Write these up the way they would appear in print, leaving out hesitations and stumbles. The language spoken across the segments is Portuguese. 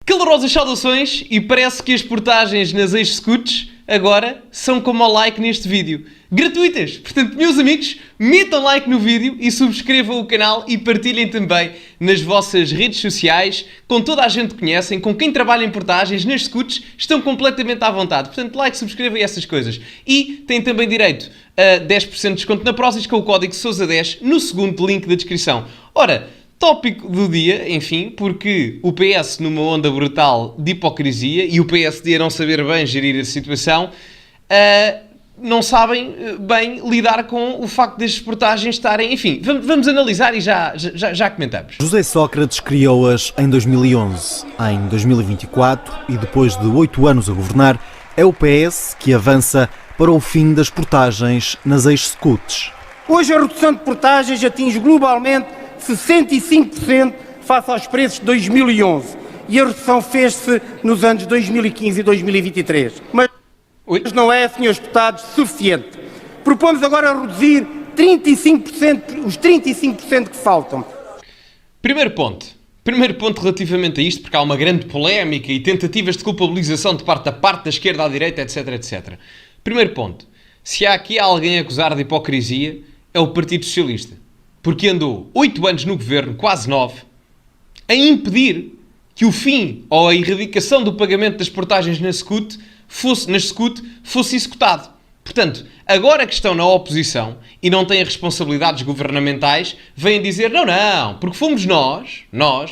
Calorosas saudações e parece que as portagens nas ex-scouts agora são como o like neste vídeo. Gratuitas! Portanto, meus amigos, metam like no vídeo e subscrevam o canal e partilhem também nas vossas redes sociais, com toda a gente que conhecem, com quem trabalha em portagens, nas scouts, estão completamente à vontade. Portanto, like, subscrevam e essas coisas. E têm também direito a 10% de desconto na Prozis com o código SOUSA10 no segundo link da descrição. Ora, tópico do dia, enfim, porque o PS numa onda brutal de hipocrisia e o PSD a não saber bem gerir a situação, não sabem bem lidar com o facto das portagens estarem... Enfim, vamos analisar e já comentamos. José Sócrates criou-as em 2011. Em 2024, e depois de 8 anos a governar, é o PS que avança para o fim das portagens nas ex-scouts. Hoje a redução de portagens atinge globalmente 65% face aos preços de 2011 e a redução fez-se nos anos 2015 e 2023. Mas não é, senhores deputados, suficiente. Propomos agora reduzir 35%, os 35% que faltam. Primeiro ponto relativamente a isto, porque há uma grande polémica e tentativas de culpabilização de parte da esquerda à direita, etc, etc. Primeiro ponto, se há aqui alguém a acusar de hipocrisia, é o Partido Socialista. Porque andou 8 anos no governo, quase 9, a impedir que o fim ou a erradicação do pagamento das portagens nas SCUT fosse executado. Portanto, agora que estão na oposição e não têm responsabilidades governamentais, vêm dizer não, porque fomos nós,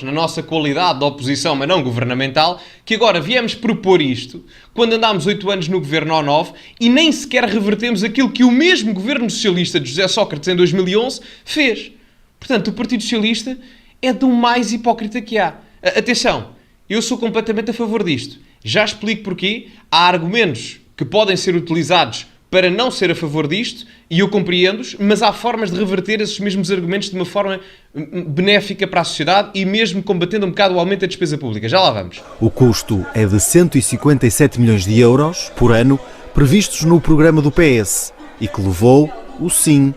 na nossa qualidade de oposição, mas não governamental, que agora viemos propor isto, quando andámos 8 anos no governo ou 9, e nem sequer revertemos aquilo que o mesmo governo socialista de José Sócrates em 2011 fez. Portanto, o Partido Socialista é do mais hipócrita que há. Atenção, eu sou completamente a favor disto. Já explico porquê. Há argumentos que podem ser utilizados para não ser a favor disto, e eu compreendo-os, mas há formas de reverter esses mesmos argumentos de uma forma benéfica para a sociedade e mesmo combatendo um bocado o aumento da despesa pública. Já lá vamos. O custo é de 157 milhões de euros por ano, previstos no programa do PS, e que levou o sim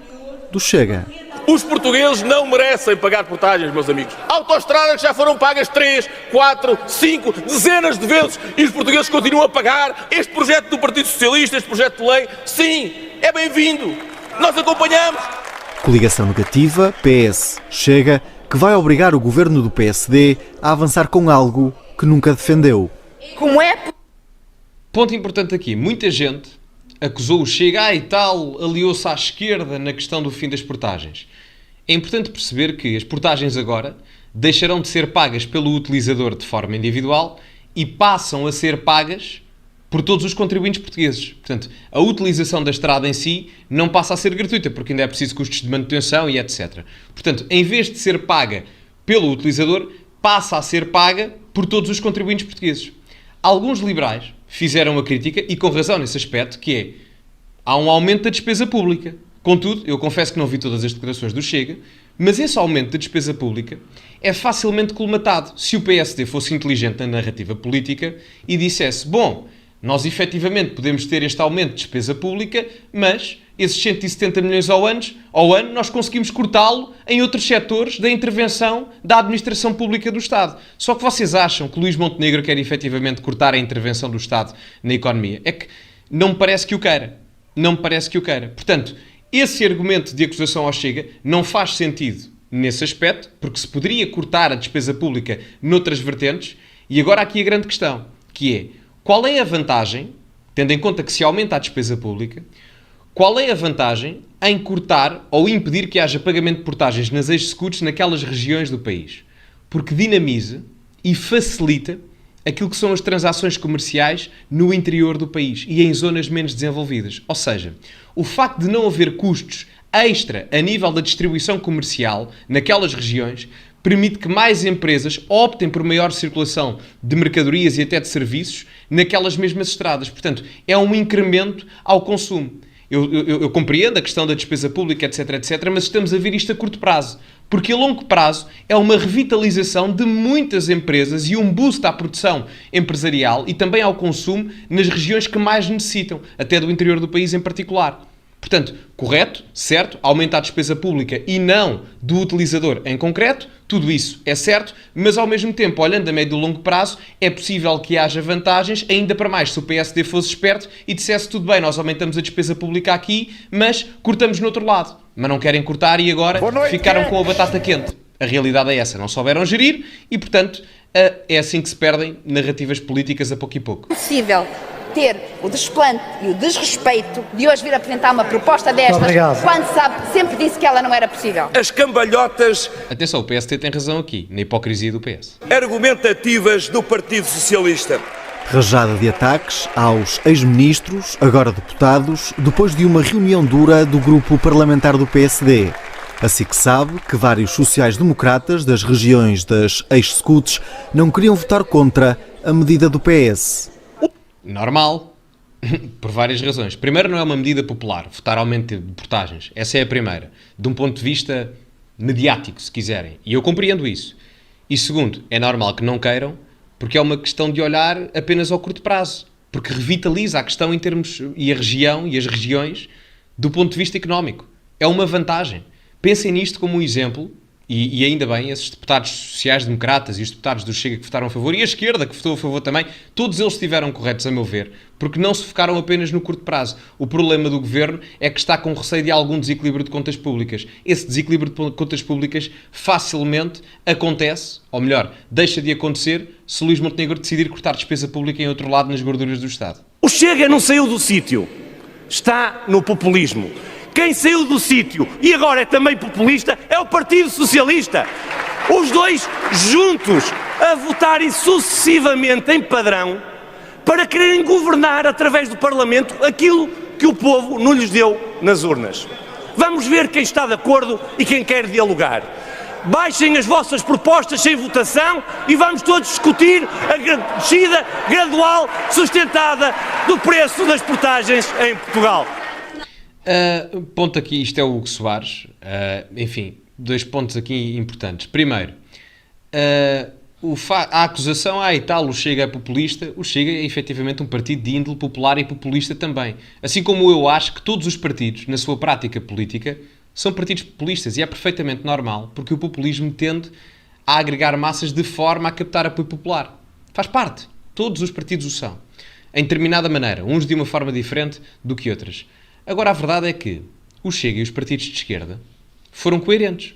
do Chega. Os portugueses não merecem pagar portagens, meus amigos. Autoestradas que já foram pagas 3, 4, 5, dezenas de vezes e os portugueses continuam a pagar. Este projeto do Partido Socialista, este projeto de lei, sim, é bem-vindo. Nós acompanhamos. Coligação negativa, PS-Chega, que vai obrigar o governo do PSD a avançar com algo que nunca defendeu. Como é? Ponto importante aqui. Muita gente acusou o Chega e tal, aliou-se à esquerda na questão do fim das portagens. É importante perceber que as portagens agora deixarão de ser pagas pelo utilizador de forma individual e passam a ser pagas por todos os contribuintes portugueses. Portanto, a utilização da estrada em si não passa a ser gratuita, porque ainda é preciso custos de manutenção e etc. Portanto, em vez de ser paga pelo utilizador, passa a ser paga por todos os contribuintes portugueses. Alguns liberais fizeram uma crítica, e com razão nesse aspecto, que é, há um aumento da despesa pública. Contudo, eu confesso que não vi todas as declarações do Chega, mas esse aumento da despesa pública é facilmente colmatado se o PSD fosse inteligente na narrativa política e dissesse, bom, nós efetivamente podemos ter este aumento de despesa pública, mas esses 170 milhões ao ano nós conseguimos cortá-lo em outros setores da intervenção da administração pública do Estado. Só que vocês acham que Luís Montenegro quer efetivamente cortar a intervenção do Estado na economia? É que não me parece que o queira. Não me parece que o queira. Portanto, esse argumento de acusação ao Chega não faz sentido nesse aspecto, porque se poderia cortar a despesa pública noutras vertentes. E agora aqui a grande questão, que é, qual é a vantagem, tendo em conta que se aumenta a despesa pública, qual é a vantagem em cortar ou impedir que haja pagamento de portagens nas ex-scouts naquelas regiões do país? Porque dinamiza e facilita aquilo que são as transações comerciais no interior do país e em zonas menos desenvolvidas. Ou seja, o facto de não haver custos extra a nível da distribuição comercial naquelas regiões permite que mais empresas optem por maior circulação de mercadorias e até de serviços naquelas mesmas estradas. Portanto, é um incremento ao consumo. Eu compreendo a questão da despesa pública, etc, mas estamos a ver isto a curto prazo. Porque a longo prazo é uma revitalização de muitas empresas e um boost à produção empresarial e também ao consumo nas regiões que mais necessitam, até do interior do país em particular. Portanto, correto, certo, aumenta a despesa pública e não do utilizador em concreto, tudo isso é certo, mas ao mesmo tempo, olhando a médio e longo prazo, é possível que haja vantagens, ainda para mais se o PSD fosse esperto e dissesse tudo bem, nós aumentamos a despesa pública aqui, mas cortamos no outro lado. Mas não querem cortar e agora ficaram com a batata quente. A realidade é essa, não souberam gerir e, portanto, é assim que se perdem narrativas políticas a pouco e pouco. Possível ter o desplante e o desrespeito de hoje vir apresentar uma proposta destas, quando sabe, sempre disse que ela não era possível. As cambalhotas... Atenção, o PST tem razão aqui, na hipocrisia do PS. ...argumentativas do Partido Socialista. Rajada de ataques aos ex-ministros, agora deputados, depois de uma reunião dura do grupo parlamentar do PSD. Assim que sabe que vários sociais-democratas das regiões das ex-SCUTs não queriam votar contra a medida do PS. Normal, por várias razões. Primeiro, não é uma medida popular, votar aumento de portagens. Essa é a primeira, de um ponto de vista mediático, se quiserem. E eu compreendo isso. E segundo, é normal que não queiram, porque é uma questão de olhar apenas ao curto prazo. Porque revitaliza a questão em termos, e a região e as regiões, do ponto de vista económico. É uma vantagem. Pensem nisto como um exemplo, e ainda bem, esses deputados sociais-democratas e os deputados do Chega que votaram a favor, e a esquerda que votou a favor também, todos eles estiveram corretos, a meu ver, porque não se focaram apenas no curto prazo. O problema do governo é que está com receio de algum desequilíbrio de contas públicas. Esse desequilíbrio de contas públicas facilmente acontece, ou melhor, deixa de acontecer, se Luís Montenegro decidir cortar despesa pública em outro lado nas gorduras do Estado. O Chega não saiu do sítio, está no populismo. Quem saiu do sítio e agora é também populista é o Partido Socialista. Os dois juntos a votarem sucessivamente em padrão para quererem governar através do Parlamento aquilo que o povo não lhes deu nas urnas. Vamos ver quem está de acordo e quem quer dialogar. Baixem as vossas propostas sem votação e vamos todos discutir a descida gradual, sustentada do preço das portagens em Portugal. Ponto aqui, isto é o Hugo Soares. Enfim, dois pontos aqui importantes. Primeiro, a acusação, e tal, o Chega é populista. O Chega é efetivamente um partido de índole popular e populista também. Assim como eu acho que todos os partidos, na sua prática política, são partidos populistas e é perfeitamente normal, porque o populismo tende a agregar massas de forma a captar apoio popular. Faz parte. Todos os partidos o são. Em determinada maneira. Uns de uma forma diferente do que outras. Agora, a verdade é que o Chega e os partidos de esquerda foram coerentes.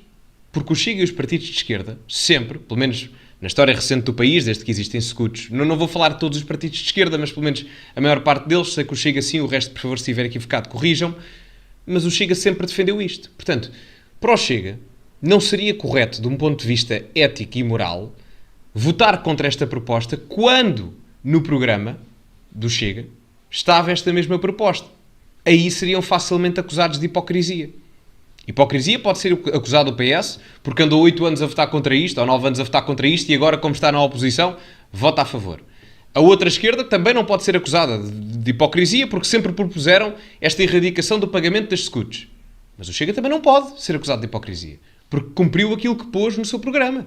Porque o Chega e os partidos de esquerda, sempre, pelo menos na história recente do país, desde que existem SCUTs, não vou falar de todos os partidos de esquerda, mas pelo menos a maior parte deles, sei que o Chega sim, o resto, por favor, se estiver equivocado, corrijam, mas o Chega sempre defendeu isto. Portanto, para o Chega, não seria correto, de um ponto de vista ético e moral, votar contra esta proposta quando, no programa do Chega, estava esta mesma proposta. Aí seriam facilmente acusados de hipocrisia. Hipocrisia pode ser acusado o PS, porque andou 8 anos a votar contra isto, ou 9 anos a votar contra isto, e agora, como está na oposição, vota a favor. A outra esquerda também não pode ser acusada de hipocrisia, porque sempre propuseram esta erradicação do pagamento das SCUTs. Mas o Chega também não pode ser acusado de hipocrisia, porque cumpriu aquilo que pôs no seu programa.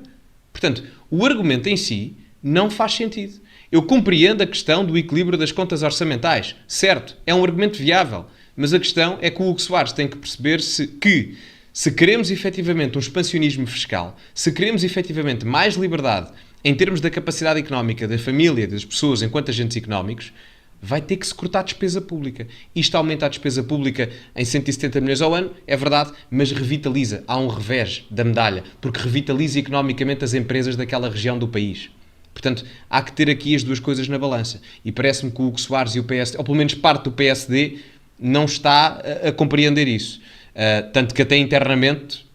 Portanto, o argumento em si não faz sentido. Eu compreendo a questão do equilíbrio das contas orçamentais. Certo, é um argumento viável. Mas a questão é que o Hugo Soares tem que perceber se queremos efetivamente um expansionismo fiscal, se queremos efetivamente mais liberdade em termos da capacidade económica da família, das pessoas enquanto agentes económicos, vai ter que se cortar a despesa pública. Isto aumenta a despesa pública em 170 milhões ao ano, é verdade, mas revitaliza. Há um revés da medalha, porque revitaliza economicamente as empresas daquela região do país. Portanto, há que ter aqui as duas coisas na balança. E parece-me que o Hugo Soares e o PSD, ou pelo menos parte do PSD, não está a compreender isso. Tanto que até internamente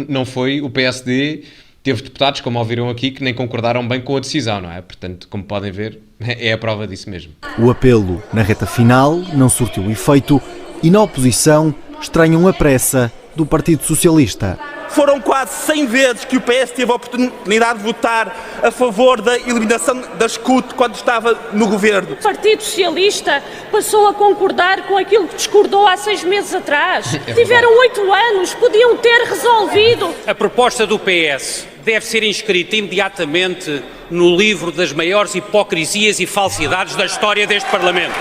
não foi o PSD, teve deputados, como ouviram aqui, que nem concordaram bem com a decisão, não é? Portanto, como podem ver, é a prova disso mesmo. O apelo na reta final não surtiu efeito e na oposição estranham a pressa do Partido Socialista. Foram quase 100 vezes que o PS teve a oportunidade de votar a favor da eliminação da SCUT quando estava no governo. O Partido Socialista passou a concordar com aquilo que discordou há 6 meses atrás. Tiveram 8 anos, podiam ter resolvido. A proposta do PS deve ser inscrito imediatamente no livro das maiores hipocrisias e falsidades da história deste Parlamento.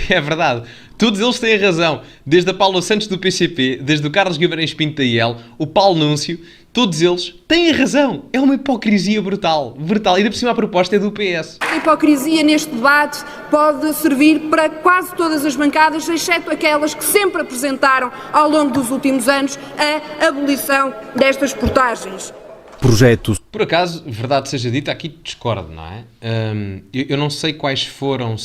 É verdade. Todos eles têm razão. Desde a Paula Santos do PCP, desde o Carlos Guimarães Pinto da IEL, o Paulo Núncio, todos eles têm razão. É uma hipocrisia brutal. Brutal. E ainda por cima a proposta é do PS. A hipocrisia neste debate pode servir para quase todas as bancadas, exceto aquelas que sempre apresentaram ao longo dos últimos anos a abolição destas portagens. Projetos. Por acaso, verdade seja dita, aqui discordo, não é? Eu não sei quais foram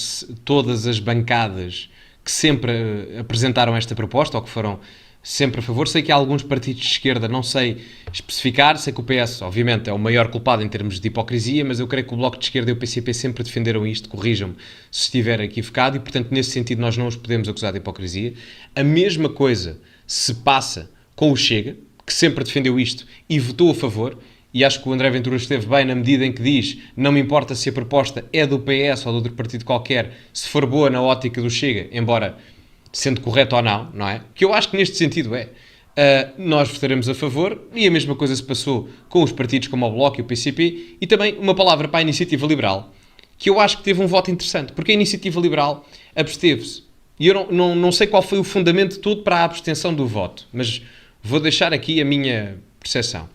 todas as bancadas que sempre apresentaram esta proposta ou que foram sempre a favor. Sei que há alguns partidos de esquerda, não sei especificar, sei que o PS, obviamente, é o maior culpado em termos de hipocrisia, mas eu creio que o Bloco de Esquerda e o PCP sempre defenderam isto, corrijam-me se estiver equivocado, e portanto nesse sentido nós não os podemos acusar de hipocrisia. A mesma coisa se passa com o Chega, que sempre defendeu isto e votou a favor, e acho que o André Ventura esteve bem na medida em que diz: não me importa se a proposta é do PS ou de outro partido qualquer, se for boa na ótica do Chega, embora sendo correto ou não, não é? Que eu acho que neste sentido nós votaremos a favor, e a mesma coisa se passou com os partidos como o Bloco e o PCP, e também uma palavra para a Iniciativa Liberal, que eu acho que teve um voto interessante, porque a Iniciativa Liberal absteve-se, e eu não sei qual foi o fundamento todo para a abstenção do voto, mas vou deixar aqui a minha percepção.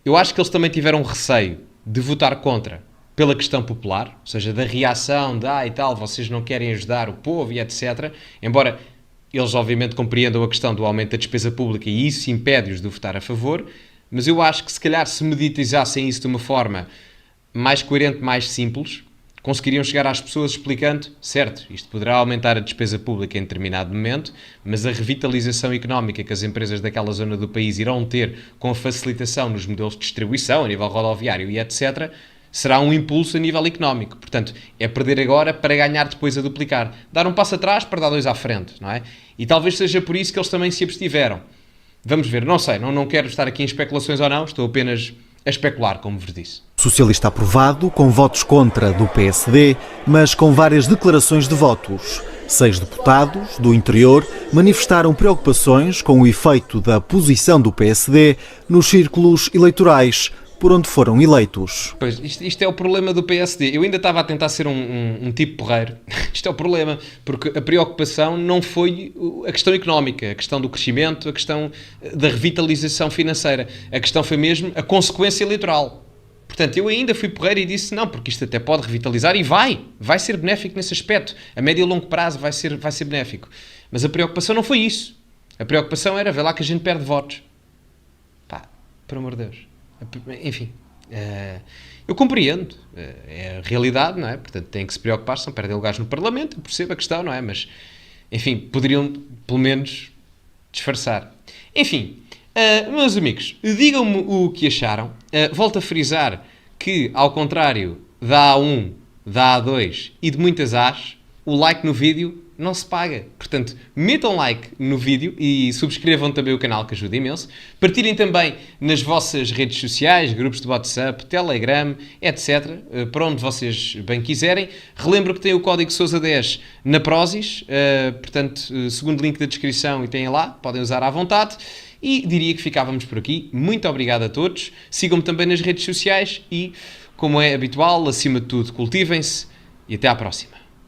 Eu acho que eles também tiveram receio de votar contra pela questão popular, ou seja, da reação de e tal, vocês não querem ajudar o povo e etc. Embora eles obviamente compreendam a questão do aumento da despesa pública e isso impede-os de votar a favor, mas eu acho que se calhar se meditizassem isso de uma forma mais coerente, mais simples, conseguiriam chegar às pessoas explicando, certo, isto poderá aumentar a despesa pública em determinado momento, mas a revitalização económica que as empresas daquela zona do país irão ter com a facilitação nos modelos de distribuição, a nível rodoviário e etc., será um impulso a nível económico. Portanto, é perder agora para ganhar depois a duplicar. Dar um passo atrás para dar dois à frente, não é? E talvez seja por isso que eles também se abstiveram. Vamos ver, não sei, não quero estar aqui em especulações ou não, estou apenas a especular, como vos disse. Socialista aprovado, com votos contra do PSD, mas com várias declarações de votos. 6 deputados do interior manifestaram preocupações com o efeito da posição do PSD nos círculos eleitorais, por onde foram eleitos. Pois, isto é o problema do PSD. Eu ainda estava a tentar ser um tipo porreiro. Isto é o problema, porque a preocupação não foi a questão económica, a questão do crescimento, a questão da revitalização financeira. A questão foi mesmo a consequência eleitoral. Portanto, eu ainda fui porreiro e disse não, porque isto até pode revitalizar e vai ser benéfico nesse aspecto. A médio e longo prazo vai ser benéfico. Mas a preocupação não foi isso. A preocupação era ver lá que a gente perde votos. Pá, por amor de Deus. Enfim, eu compreendo, é a realidade, não é? Portanto, têm que se preocupar, se não perdem lugares no Parlamento, eu percebo a questão, não é? Mas, enfim, poderiam pelo menos disfarçar. Enfim, meus amigos, digam-me o que acharam. Volto a frisar que, ao contrário da A1, da A2 e de muitas As, o like no vídeo não se paga. Portanto, metam like no vídeo e subscrevam também o canal, que ajuda imenso. Partilhem também nas vossas redes sociais, grupos de WhatsApp, Telegram, etc. Para onde vocês bem quiserem. Relembro que tem o código Sousa10 na Prozis. Portanto, segundo link da descrição, e têm lá. Podem usar à vontade. E diria que ficávamos por aqui. Muito obrigado a todos. Sigam-me também nas redes sociais e, como é habitual, acima de tudo, cultivem-se e até à próxima.